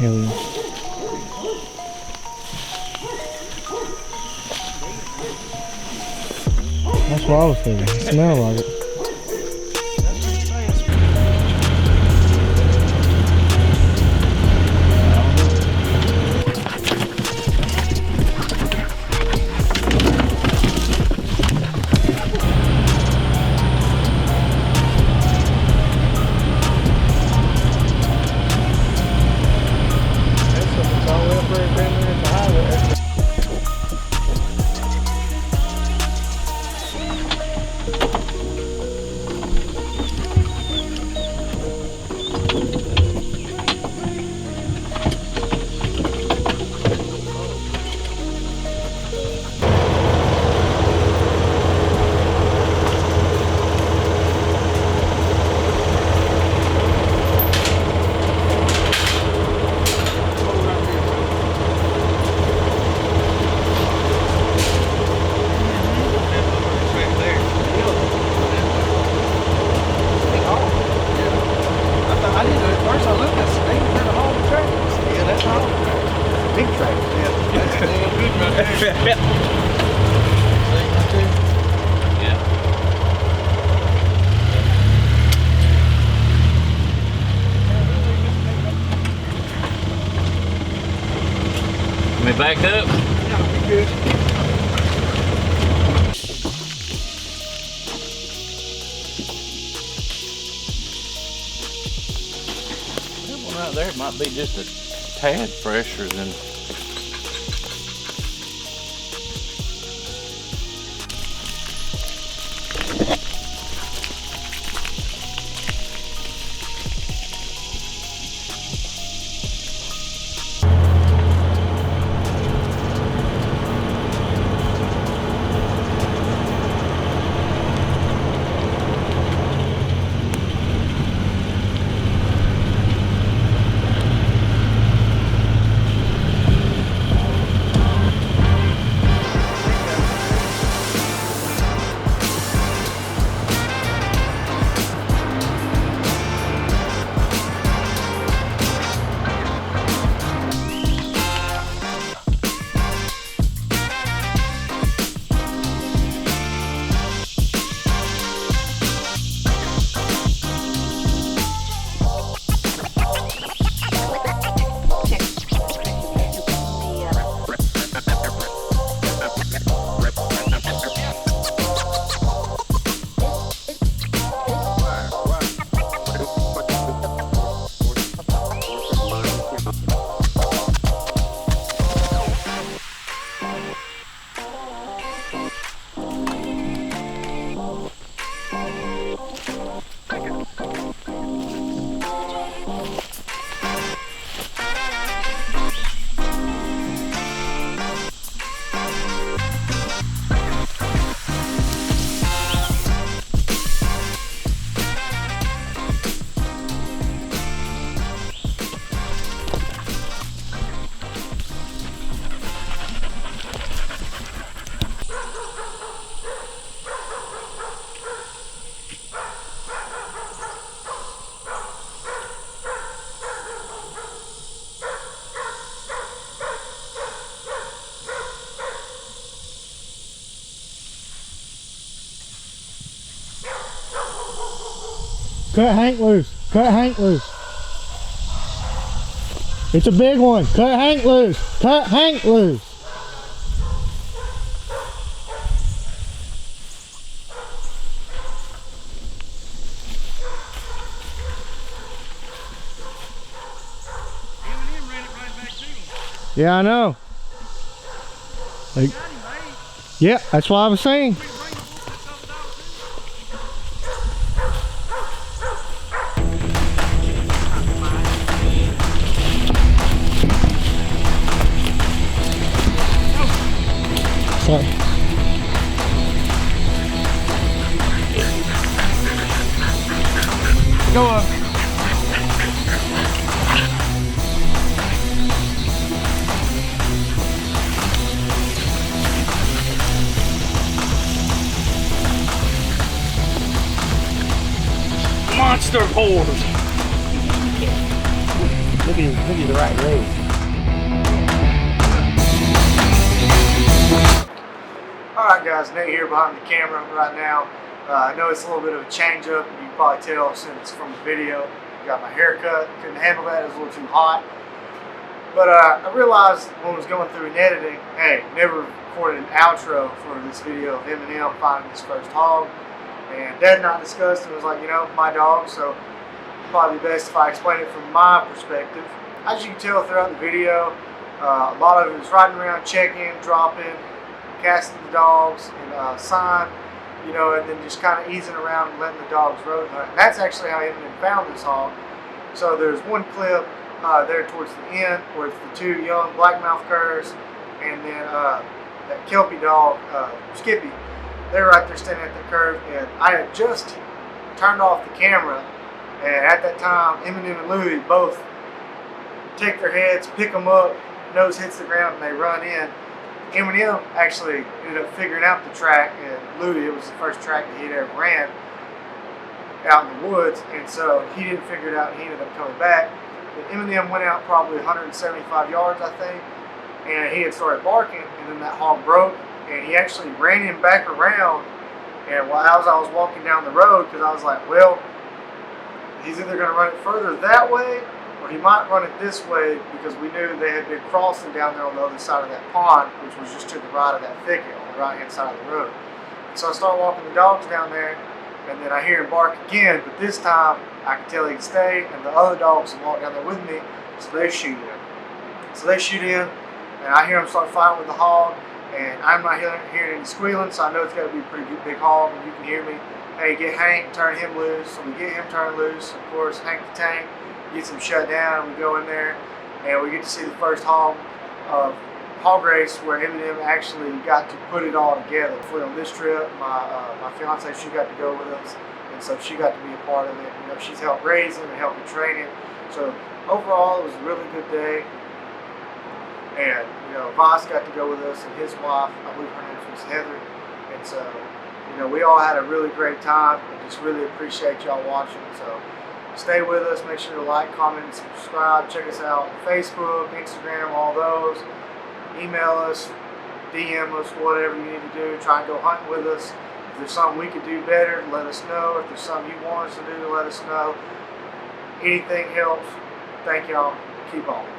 Hell yeah. That's what I was thinking. It smells like it. Me back up? Yeah, good. That one right there might be just a tad fresher than. Cut Hank loose. Cut Hank loose. It's a big one. Cut Hank loose. Cut Hank loose. Yeah, I know. Like, yeah, that's what I was saying. Sorry. Go on. Monster boars. Look at the right leg. Alright guys, Nate here behind the camera right now. I know it's a little bit of a change up, you can probably tell since from the video. Got my hair cut, couldn't handle that, it was a little too hot. But I realized when I was going through and editing, hey, never recorded an outro for this video of Eminem finding his first hog. And Dad and I discussed and was like, you know, my dog, so it'd probably be best if I explain it from my perspective. As you can tell throughout the video, a lot of it was riding around, checking, dropping, casting the dogs, and sign, you know, and then just kind of easing around and letting the dogs road hunt. And that's actually how Eminem found this hog. So there's one clip there towards the end where it's the two young blackmouth curs and then that Kelpie dog, Skippy. They're right there standing at the curve, and I had just turned off the camera, and at that time, Eminem and Louie both take their heads, pick them up, nose hits the ground, and they run in. Eminem actually ended up figuring out the track, and Louie, it was the first track that he'd ever ran out in the woods, and so he didn't figure it out, and he ended up coming back. But Eminem went out probably 175 yards, I think, and he had started barking, and then that hog broke. And he actually ran him back around, and as I was walking down the road, because I was like, well, he's either going to run it further that way, or he might run it this way, because we knew they had been crossing down there on the other side of that pond, which was just to the right of that thicket, on the right-hand side of the road. So I start walking the dogs down there, and then I hear him bark again, but this time I can tell he can stay, and the other dogs walk down there with me, so they shoot him. So they shoot in, and I hear him start fighting with the hog. And I'm not hearing any squealing, so I know it's got to be a pretty big hog, and you can hear me. Hey, get Hank, turn him loose. So we get him turned loose. Of course, Hank the tank gets him shut down. We go in there, and we get to see the first hog race where Eminem actually got to put it all together. On this trip, my fiance, she got to go with us, and so she got to be a part of it. You know, she's helped raise him and helped him train him. So overall, it was a really good day. And, you know, Voss got to go with us, and his wife, I believe her name was Heather. And so, you know, we all had a really great time, and just really appreciate y'all watching. So stay with us. Make sure to like, comment, and subscribe. Check us out on Facebook, Instagram, all those. Email us, DM us, whatever you need to do. Try and go hunting with us. If there's something we could do better, let us know. If there's something you want us to do, let us know. Anything helps. Thank y'all. Keep on.